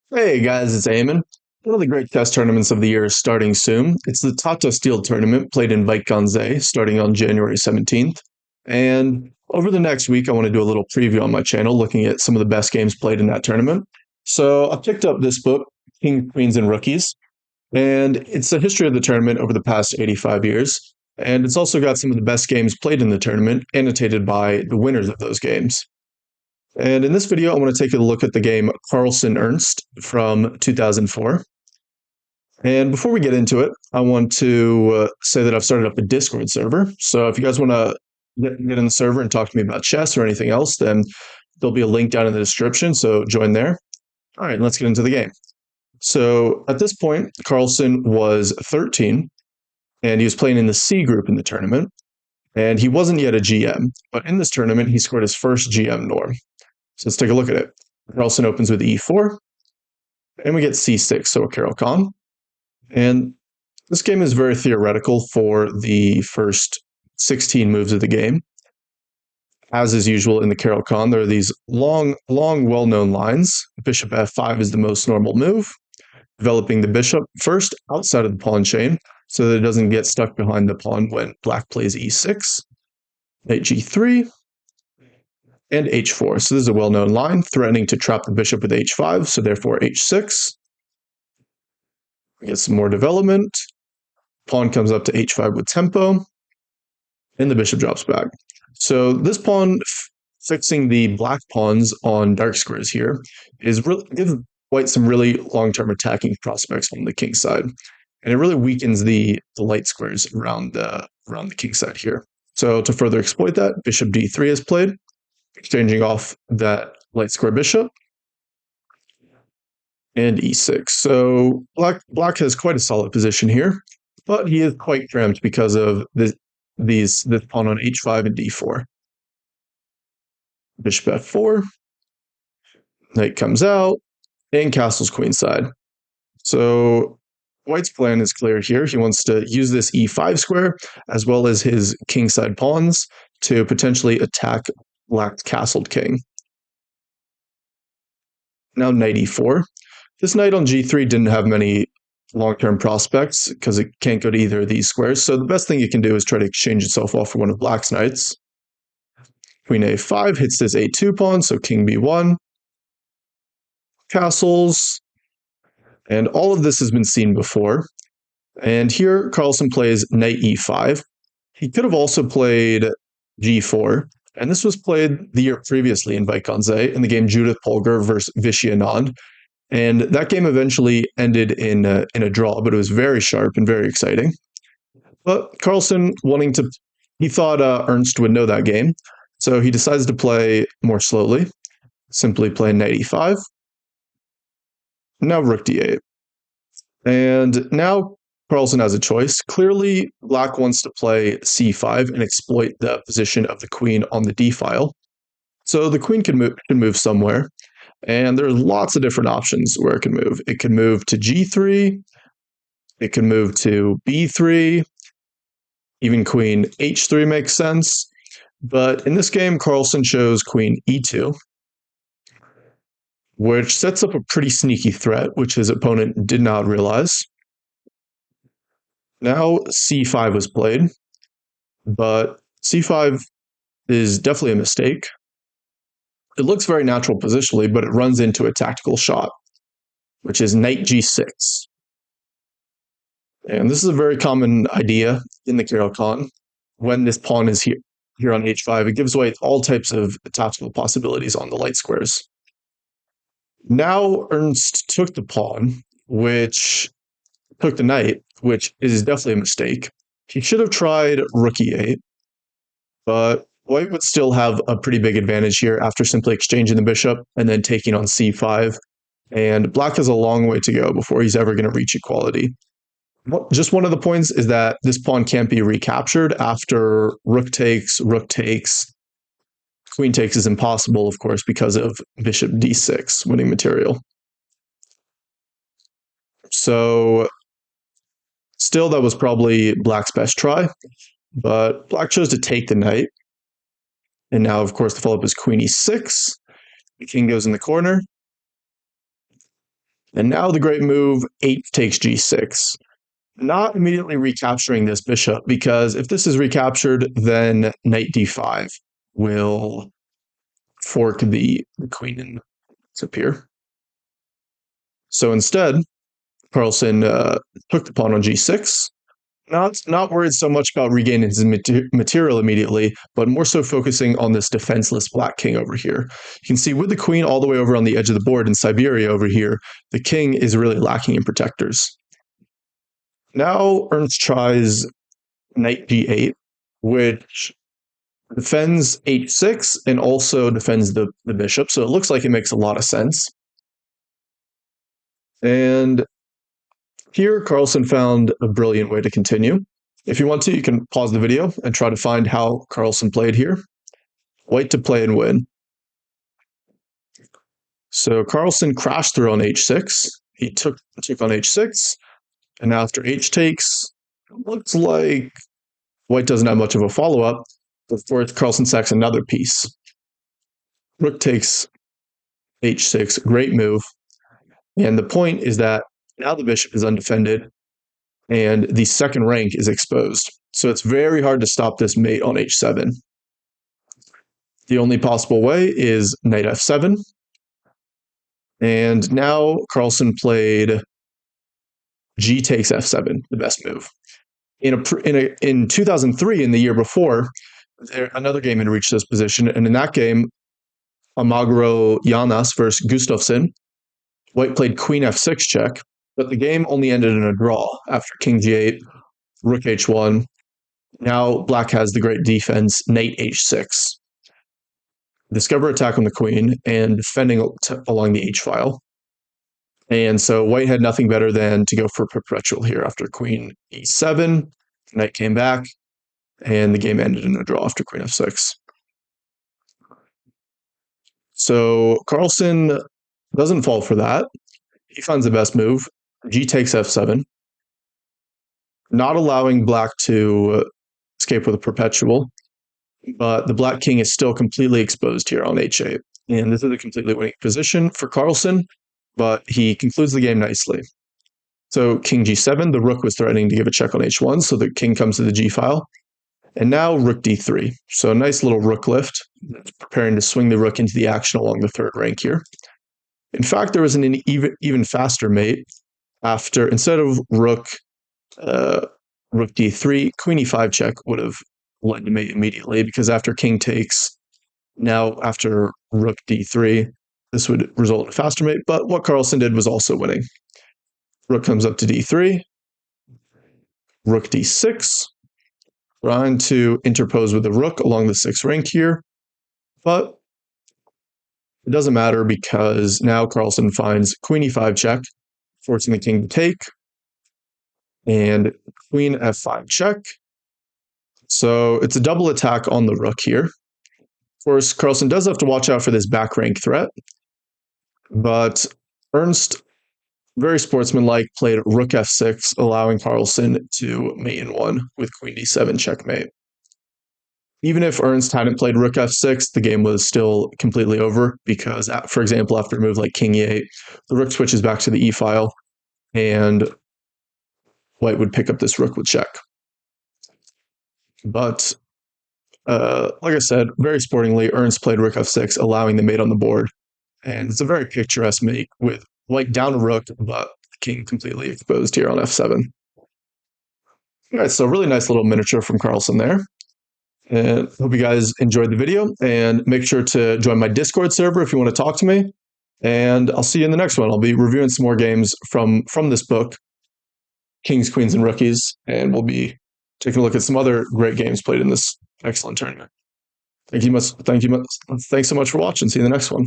Hey guys, it's Eamon. One of the great chess tournaments of the year is starting soon. It's the Tata Steel tournament played in Wijk starting on January 17th. And over the next week, I want to do a little preview on my channel looking at some of the best games played in that tournament. So I picked up this book, King, Queens, and Rookies, and it's a history of the tournament over the past 85 years. And it's also got some of the best games played in the tournament, annotated by the winners of those games. And in this video, I want to take a look at the game Carlsen Ernst from 2004. And before we get into it, I want to say that I've started up a Discord server. So if you guys want to get in the server and talk to me about chess or anything else, then there'll be a link down in the description. So join there. All right, let's get into the game. So at this point, Carlsen was 13, and he was playing in the C group in the tournament. And he wasn't yet a GM, but in this tournament, he scored his first GM norm. So let's take a look at it. Carlsen opens with e4, and we get c6, so a Caro-Kann. And this game is very theoretical for the first 16 moves of the game. As is usual in the Caro-Kann, there are these long, well-known lines. Bishop f5 is the most normal move, developing the bishop first outside of the pawn chain so that it doesn't get stuck behind the pawn when black plays e6, knight g3, and h4. So this is a well-known line, threatening to trap the bishop with h5, so therefore h6. We get some more development. Pawn comes up to h5 with tempo, and the bishop drops back. So this pawn fixing the black pawns on dark squares here is really gives white some really long-term attacking prospects on the king side, and it really weakens the light squares around the king side here. So to further exploit that, bishop d3 is played, exchanging off that light square bishop, and e6. So black has quite a solid position here, but he is quite cramped because of this pawn on h5 and d4. Bishop f4, knight comes out, and castles queenside. So white's plan is clear here. He wants to use this e5 square as well as his kingside pawns to potentially attack black's castled king. Now knight e4. This knight on g3 didn't have many long-term prospects because it can't go to either of these squares. So the best thing you can do is try to exchange itself off for one of black's knights. Queen a5 hits this a2 pawn, so king b1. Castles. And all of this has been seen before. And here Carlsen plays knight e5. He could have also played g4. And this was played the year previously in Wijk in the game Judith Polgar versus Vishy Anand. And that game eventually ended in a draw, but it was very sharp and very exciting. But Carlsen he thought Ernst would know that game, so he decides to play more slowly, simply play knight e5. Now rook d8. And now Carlsen has a choice. Clearly, black wants to play c5 and exploit the position of the queen on the d file. So the queen can move somewhere. And there's lots of different options where it can move. It can move to g3. It can move to b3. Even queen h3 makes sense. But in this game, Carlsen chose queen e2, which sets up a pretty sneaky threat, which his opponent did not realize. Now c5 was played, but c5 is definitely a mistake. It looks very natural positionally, but it runs into a tactical shot, which is knight g6. And this is a very common idea in the Caro-Kann. When this pawn is here on h5, it gives white all types of tactical possibilities on the light squares. Now Ernst took the pawn, which took the knight, which is definitely a mistake. He should have tried rook e8, but white would still have a pretty big advantage here after simply exchanging the bishop and then taking on c5. And black has a long way to go before he's ever going to reach equality. Just one of the points is that this pawn can't be recaptured after rook takes. Queen takes is impossible, of course, because of bishop d6 winning material. So still, that was probably black's best try, but black chose to take the knight. And now, of course, the follow-up is queen e6. The king goes in the corner. And now the great move, h takes g6. Not immediately recapturing this bishop, because if this is recaptured, then knight d5 will fork the queen and disappear. So instead, Carlsen took the pawn on g6. Not worried so much about regaining his material immediately, but more so focusing on this defenseless black king over here. You can see with the queen all the way over on the edge of the board in Siberia over here, the king is really lacking in protectors. Now Ernst tries knight g8, which defends h6 and also defends the bishop, so it looks like it makes a lot of sense. And here, Carlsen found a brilliant way to continue. If you want to, you can pause the video and try to find how Carlsen played here. White to play and win. So Carlsen crashed through on h6. He took on h6, and after h takes, looks like White doesn't have much of a follow-up. Before Carlsen sacks another piece. Rook takes h6, great move. And the point is that now the bishop is undefended, and the second rank is exposed. So it's very hard to stop this mate on h7. The only possible way is knight f7. And now Carlsen played g takes f7, the best move. In 2003, in the year before, another game had reached this position, and in that game, Almagro Llanas versus Gustafsson, White played queen f6 check, but the game only ended in a draw after king g8, rook h1. Now black has the great defense, knight h6. Discover attack on the queen and defending along the h-file. And so White had nothing better than to go for perpetual here after queen e7. Knight came back, and the game ended in a draw after queen f6. So Carlsen doesn't fall for that. He finds the best move, g takes f7, not allowing black to escape with a perpetual, but the black king is still completely exposed here on h8. And this is a completely winning position for Carlsen, but he concludes the game nicely. So king g7, the rook was threatening to give a check on h1, so the king comes to the g-file. And now rook d3. So a nice little rook lift, preparing to swing the rook into the action along the third rank here. In fact, there was an even faster mate after, instead of rook d3, queen e5 check would have led to mate immediately, because after king takes, now after rook d3, this would result in a faster mate, but what Carlsen did was also winning. Rook comes up to d3, rook d6, trying to interpose with the rook along the sixth rank here, but it doesn't matter because now Carlsen finds queen e5 check, forcing the king to take, and queen f5 check. So it's a double attack on the rook here. Of course, Carlsen does have to watch out for this back rank threat, but Ernst, very sportsmanlike, played rook f6, allowing Carlsen to mate in one with queen d7 checkmate. Even if Ernst hadn't played rook f6, the game was still completely over because, for example, after a move like king e8, the rook switches back to the e-file, and White would pick up this rook with check. But, like I said, very sportingly, Ernst played rook f6, allowing the mate on the board. And it's a very picturesque mate with White down a rook, but the king completely exposed here on f7. All right, so really nice little miniature from Carlsen there. And hope you guys enjoyed the video, and make sure to join my Discord server if you want to talk to me. And I'll see you in the next one. I'll be reviewing some more games from this book, Kings, Queens, and Rookies, and we'll be taking a look at some other great games played in this excellent tournament. Thanks so much for watching. See you in the next one.